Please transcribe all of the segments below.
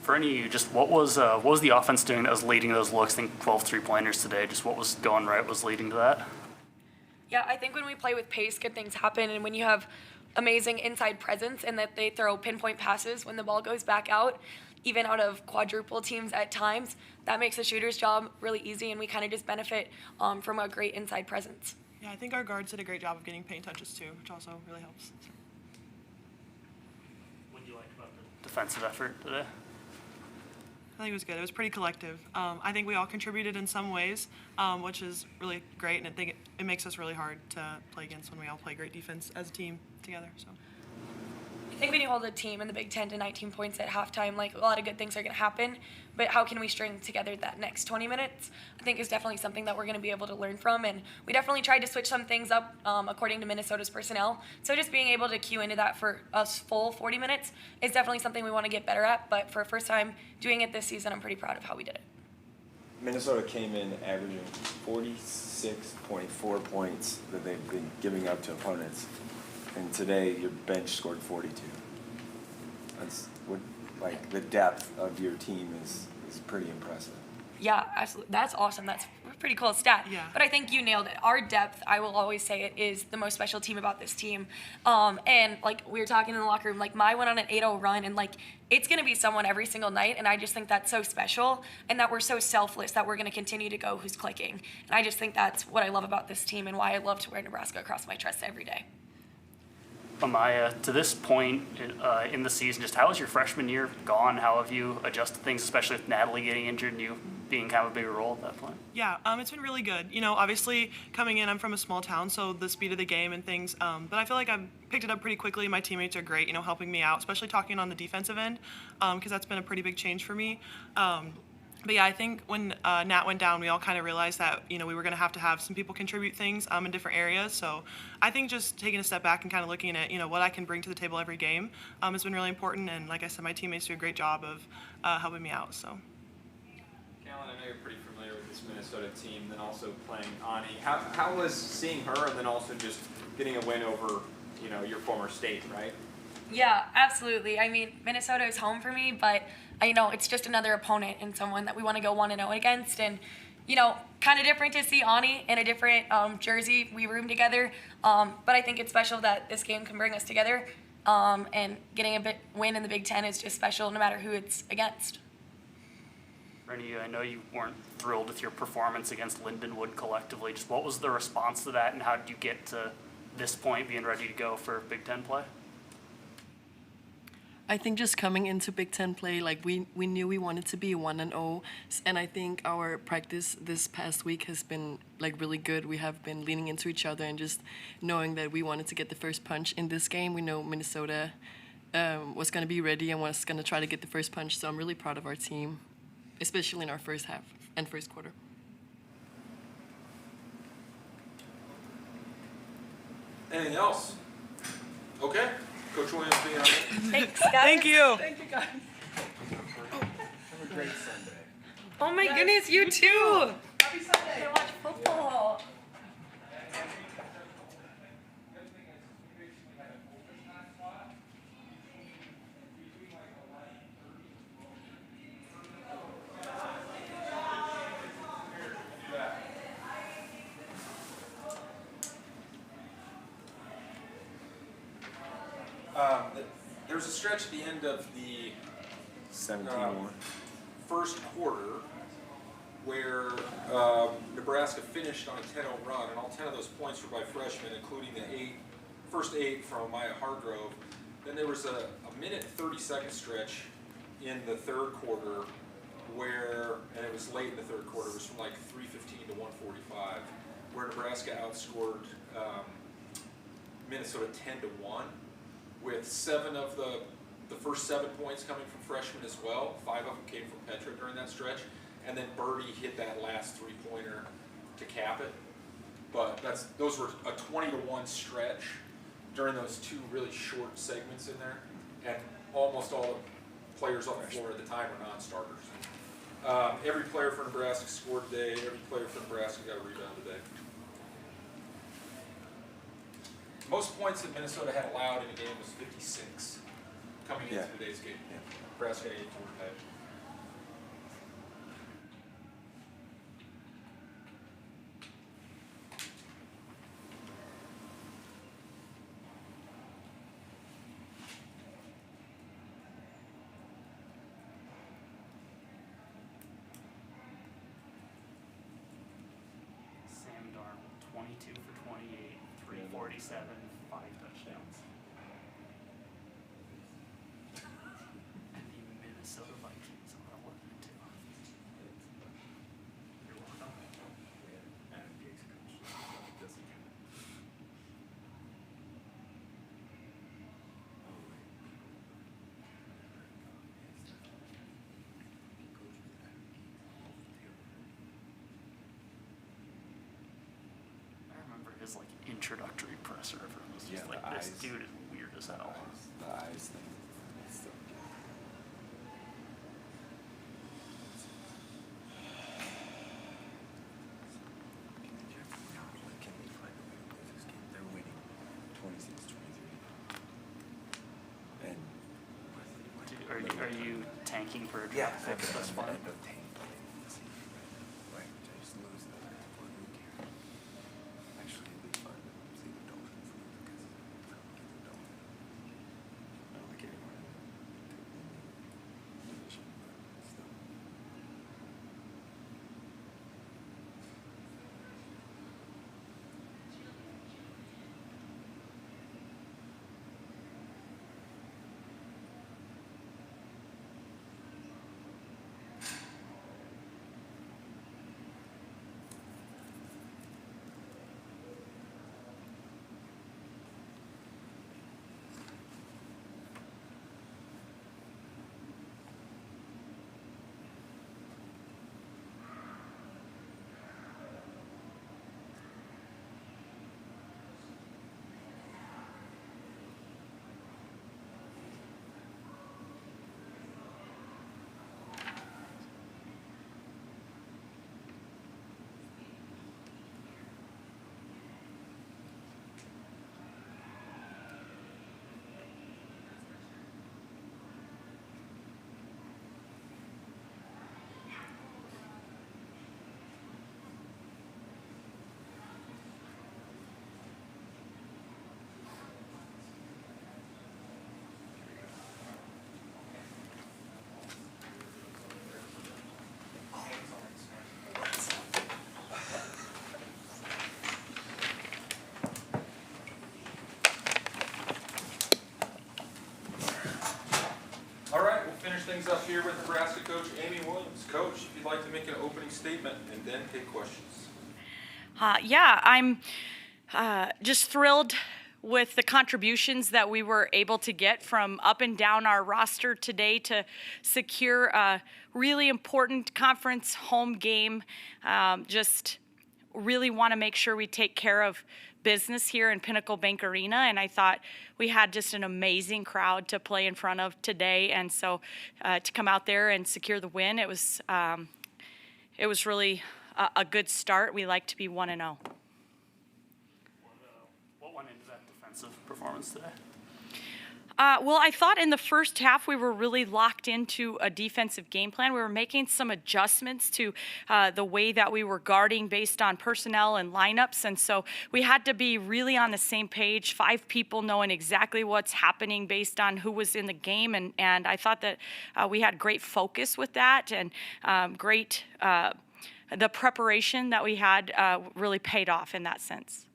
For any of you, just what was the offense doing that was leading to those looks? I think 12 3-pointers today. Just what was going right was leading to that? Yeah, I think when we play with pace, good things happen. And when you have amazing inside presence and that they throw pinpoint passes when the ball goes back out, even out of quadruple teams at times, that makes the shooter's job really easy, and we kind of just benefit from a great inside presence. Yeah, I think our guards did a great job of getting paint touches too, which also really helps. What did you like about the defensive effort today? I think it was good. It was pretty collective. I think we all contributed in some ways, which is really great, and I think it makes us really hard to play against when we all play great defense as a team together. So. I think when you hold a team in the Big Ten to 19 points at halftime, like, a lot of good things are going to happen, but how can we string together that next 20 minutes, I think is definitely something that we're going to be able to learn from, and we definitely tried to switch some things up according to Minnesota's personnel, so just being able to cue into that for us full 40 minutes is definitely something we want to get better at, but for a first time doing it this season, I'm pretty proud of how we did it. Minnesota came in averaging 46.4 points that they've been giving up to opponents. And today, your bench scored 42. That's what, like, the depth of your team is pretty impressive. Yeah, absolutely. That's awesome. That's a pretty cool stat. Yeah. But I think you nailed it. Our depth, I will always say it, is the most special team about this team. And, like, we were talking in the locker room, like, Mai went on an 8-0 run, and, like, it's going to be someone every single night, and I just think that's so special, and that we're so selfless that we're going to continue to go who's clicking. And I just think that's what I love about this team and why I love to wear Nebraska across my chest every day. Amaya, to this point in the season, just how has your freshman year gone? How have you adjusted things, especially with Natalie getting injured and you being kind of a bigger role at that point? Yeah, it's been really good. You know, obviously coming in, I'm from a small town, so the speed of the game and things, but I feel like I've picked it up pretty quickly. My teammates are great, you know, helping me out, especially talking on the defensive end, because that's been a pretty big change for me. But yeah, I think when Nat went down, we all kind of realized that, you know, we were going to have some people contribute things in different areas. So I think just taking a step back and kind of looking at, you know, what I can bring to the table every game has been really important. And like I said, my teammates do a great job of helping me out. So. Callan, I know you're pretty familiar with this Minnesota team, then also playing Ani. How was seeing her and then also just getting a win over, you know, your former state, right? Yeah, absolutely. I mean, Minnesota is home for me, but you know, it's just another opponent and someone that we want to go 1-0 against. And, you know, kind of different to see Ani in a different jersey. We room together, but I think it's special that this game can bring us together. And getting a win in the Big Ten is just special, no matter who it's against. Rennie, I know you weren't thrilled with your performance against Lindenwood collectively. Just what was the response to that, and how did you get to this point, being ready to go for Big Ten play? I think just coming into Big Ten play, like we knew we wanted to be 1-0, and I think our practice this past week has been like really good. We have been leaning into each other and just knowing that we wanted to get the first punch in this game. We know Minnesota was going to be ready and was going to try to get the first punch, so I'm really proud of our team, especially in our first half and first quarter. Anything else? Okay. Coach Williams being on it. Thanks, guys. Thank you. Thank you, guys. Have a great Sunday. Oh my goodness, you too. Happy Sunday. I watch football. There's a stretch at the end of the 17-1. first quarter where Nebraska finished on a 10-0 run, and all 10 of those points were by freshmen, including the first eight from Maya Hargrove. Then there was a minute and 30-second stretch in the third quarter where, and it was late in the third quarter, it was from like 3:15 to 1:45, where Nebraska outscored Minnesota 10-1. With 7 of the first 7 points coming from freshmen as well. 5 of them came from Petra during that stretch. And then Birdie hit that last 3-pointer to cap it. But those were a 20-1 stretch during those 2 really short segments in there. And almost all the players on the floor at the time were non-starters. Every player for Nebraska scored today. Every player for Nebraska got a rebound today. Most points that Minnesota had allowed in a game was 56 coming into today's game. Yeah. Nebraska had 84 today. 22 for 28, 347, 5 touchdowns. And the Minnesota Vikings are 11-2. You're welcome. I remember his like introductory presser. Everyone was just Yeah, like, the "This eyes. dude is weird as hell." The eyes thing. It's so good. Can we find a way to lose this game? They're winning 26-23. And Dude, are you tanking for a yeah, draft pick at this point? end of tank. Like, just lose the who cares? Actually, it'd be fun to see the Dolphins lose because I don't like anyone in the division, but still. All right, we'll finish things up here with Nebraska coach Amy Williams. Coach, if you'd like to make an opening statement and then take questions. Yeah, I'm just thrilled with the contributions that we were able to get from up and down our roster today to secure a really important conference home game. Just really want to make sure we take care of business here in Pinnacle Bank Arena, and I thought we had just an amazing crowd to play in front of today, and so to come out there and secure the win, it was really a good start. We like to be 1-0. What went into that defensive performance today? Well, I thought in the first half we were really locked into a defensive game plan. We were making some adjustments to the way that we were guarding based on personnel and lineups, and so we had to be really on the same page, 5 people knowing exactly what's happening based on who was in the game, and I thought that we had great focus with that, and the preparation that we had really paid off in that sense.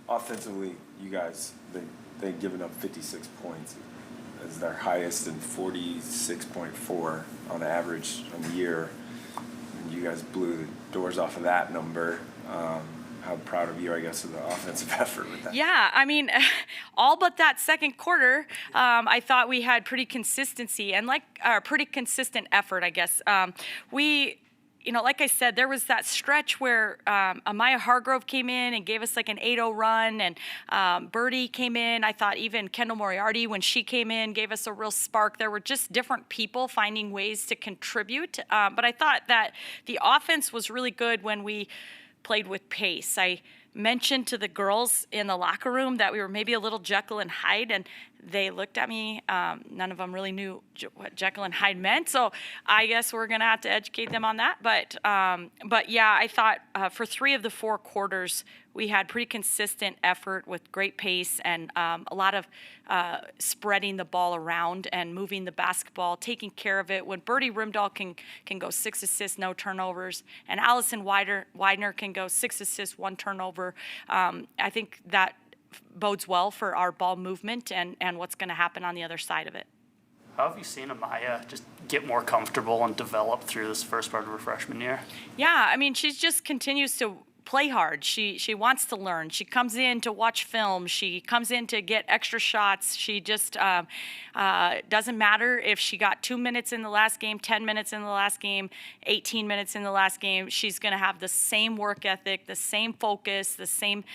Offensively, you guys, they've given up 56 points as their highest in 46.4 on average on the year. And you guys blew the doors off of that number. How proud of you, I guess, of the offensive effort with that. Yeah, I mean, all but that second quarter, I thought we had pretty consistency and pretty consistent effort, I guess. Like I said, there was that stretch where Amaya Hargrove came in and gave us like an 8-0 run, and Birdie came in. I thought even Kendall Moriarty, when she came in, gave us a real spark. There were just different people finding ways to contribute. But I thought that the offense was really good when we played with pace. I mentioned to the girls in the locker room that we were maybe a little Jekyll and Hyde, and they looked at me. None of them really knew what Jekyll and Hyde meant, so I guess we're gonna have to educate them on that. But yeah, I thought for 3 of the 4 quarters, we had pretty consistent effort with great pace and a lot of spreading the ball around and moving the basketball, taking care of it. When Birdie Rimdahl can go 6 assists, no turnovers, and Allison Widener can go 6 assists, 1 turnover, I think that bodes well for our ball movement and what's going to happen on the other side of it. How have you seen Amaya just get more comfortable and develop through this first part of her freshman year? Yeah, I mean, she just continues to play hard. She wants to learn. She comes in to watch film. She comes in to get extra shots. She just doesn't matter if she got 2 minutes in the last game, 10 minutes in the last game, 18 minutes in the last game. She's going to have the same work ethic, the same focus, the same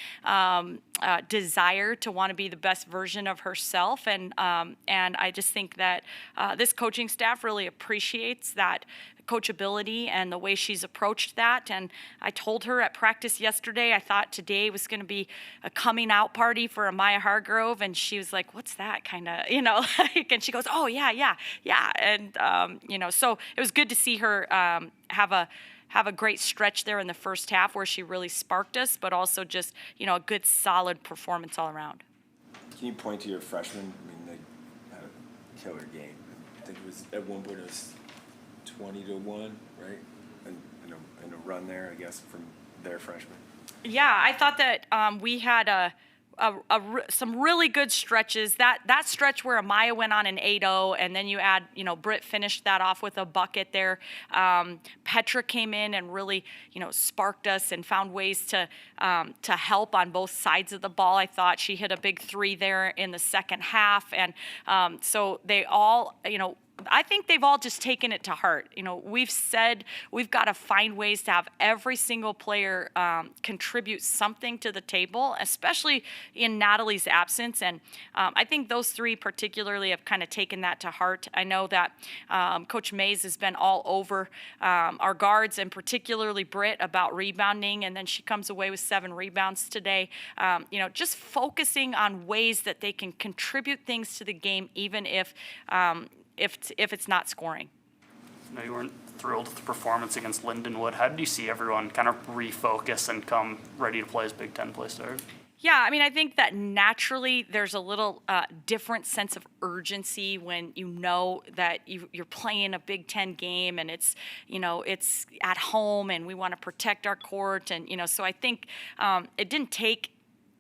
desire to want to be the best version of herself. And I just think that this coaching staff really appreciates that coachability and the way she's approached that. And I told her at practice yesterday, I thought today was going to be a coming out party for Amaya Hargrove. And she was like, what's that kind of, and she goes, oh, yeah. And, so it was good to see her have a great stretch there in the first half where she really sparked us, but also just, a good solid performance all around. Can you point to your freshmen? I mean, they had a killer game. I think it was at one point it was 20-1, right? And a run there, I guess, from their freshmen. Yeah, I thought that we had some really good stretches. That stretch where Amaya went on an 8-0, and then you add, Britt finished that off with a bucket there. Petra came in and really, sparked us and found ways to help on both sides of the ball. I thought she hit a big 3 there in the second half, and so they all, I think they've all just taken it to heart. We've said we've got to find ways to have every single player contribute something to the table, especially in Natalie's absence. And I think those 3 particularly have kind of taken that to heart. I know that Coach Mays has been all over our guards and particularly Britt about rebounding. And then she comes away with 7 rebounds today. Just focusing on ways that they can contribute things to the game, even if it's not scoring. I know you weren't thrilled with the performance against Lindenwood. How did you see everyone kind of refocus and come ready to play as Big Ten play started? Yeah, I mean, I think that naturally there's a little different sense of urgency when you know that you're playing a Big Ten game and it's at home and we want to protect our court. And, so I think it didn't take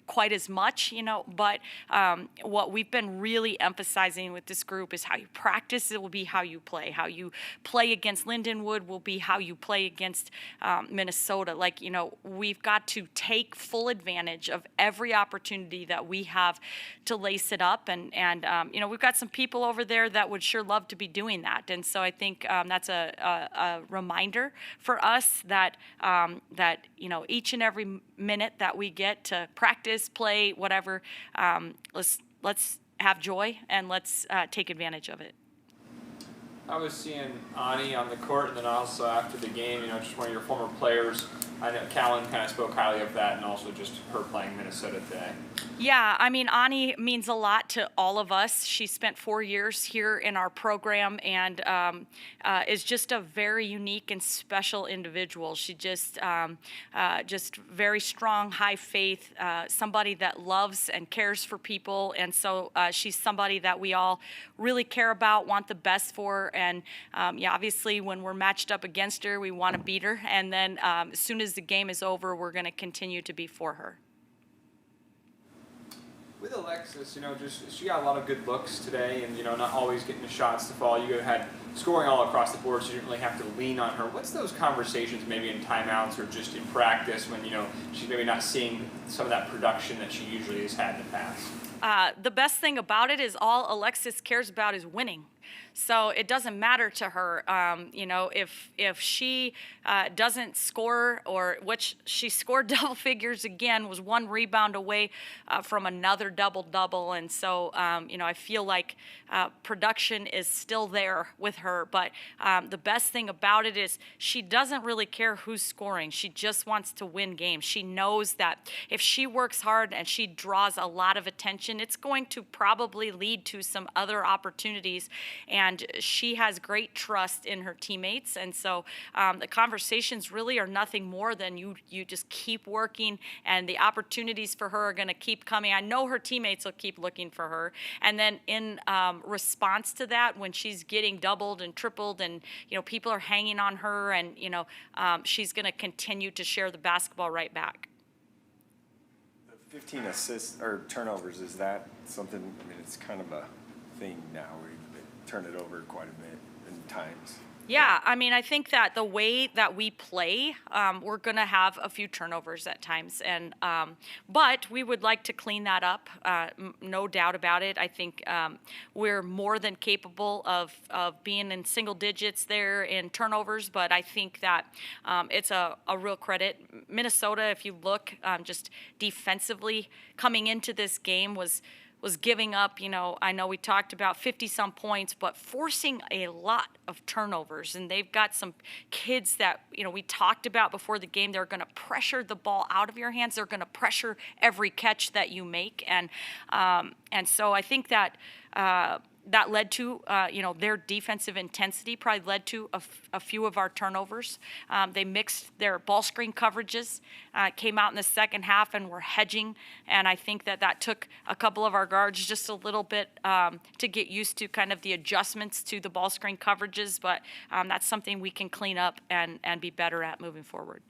quite as much, but what we've been really emphasizing with this group is how you practice, it will be how you play. How you play against Lindenwood will be how you play against Minnesota. We've got to take full advantage of every opportunity that we have to lace it up. And we've got some people over there that would sure love to be doing that. And so I think that's a reminder for us that each and every minute that we get to practice, play, whatever, let's have joy and let's take advantage of it. I was seeing Ani on the court, and then also after the game, just one of your former players. I know Callan kind of spoke highly of that, and also just her playing Minnesota today. Yeah, I mean, Ani means a lot to all of us. She spent 4 years here in our program and is just a very unique and special individual. She just very strong, high faith, somebody that loves and cares for people. And so she's somebody that we all really care about, want the best for. And obviously when we're matched up against her, we want to beat her. And then as soon as the game is over, we're going to continue to be for her. With Alexis, she got a lot of good looks today, and not always getting the shots to fall. You had scoring all across the board, so you didn't really have to lean on her. What's those conversations, maybe in timeouts or just in practice, when she's maybe not seeing some of that production that she usually has had in the past? The best thing about it is all Alexis cares about is winning. So it doesn't matter to her, if she doesn't score, or which she scored double figures again, was one rebound away from another double-double. And so, I feel like production is still there with her. But the best thing about it is she doesn't really care who's scoring. She just wants to win games. She knows that if she works hard and she draws a lot of attention, it's going to probably lead to some other opportunities. And she has great trust in her teammates. And so the conversations really are nothing more than you just keep working, and the opportunities for her are going to keep coming. I know her teammates will keep looking for her. And then in response to that, when she's getting doubled and tripled and, people are hanging on her, and, she's going to continue to share the basketball right back. The 15 assists or turnovers, is that something, I mean, it's kind of a thing now where they turn it over quite a bit in times. Yeah, I mean, I think that the way that we play, we're going to have a few turnovers at times, and but we would like to clean that up, no doubt about it. I think we're more than capable of being in single digits there in turnovers, but I think that it's a real credit. Minnesota, if you look just defensively coming into this game, was giving up, I know we talked about 50-some points, but forcing a lot of turnovers. And they've got some kids that, we talked about before the game. They're going to pressure the ball out of your hands. They're going to pressure every catch that you make. And so I think that that led to, their defensive intensity probably led to a few of our turnovers. They mixed their ball screen coverages, came out in the second half and were hedging. And I think that took a couple of our guards just a little bit to get used to kind of the adjustments to the ball screen coverages. But that's something we can clean up and be better at moving forward.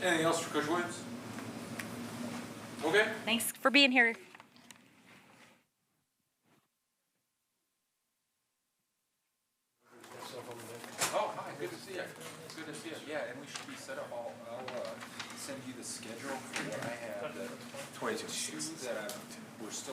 Anything else for Coach Williams? Okay. Thanks for being here. Oh, hi, good to see you. Good to see you. Yeah, and we should be set up. I'll send you the schedule for what I have. The 22 that we're still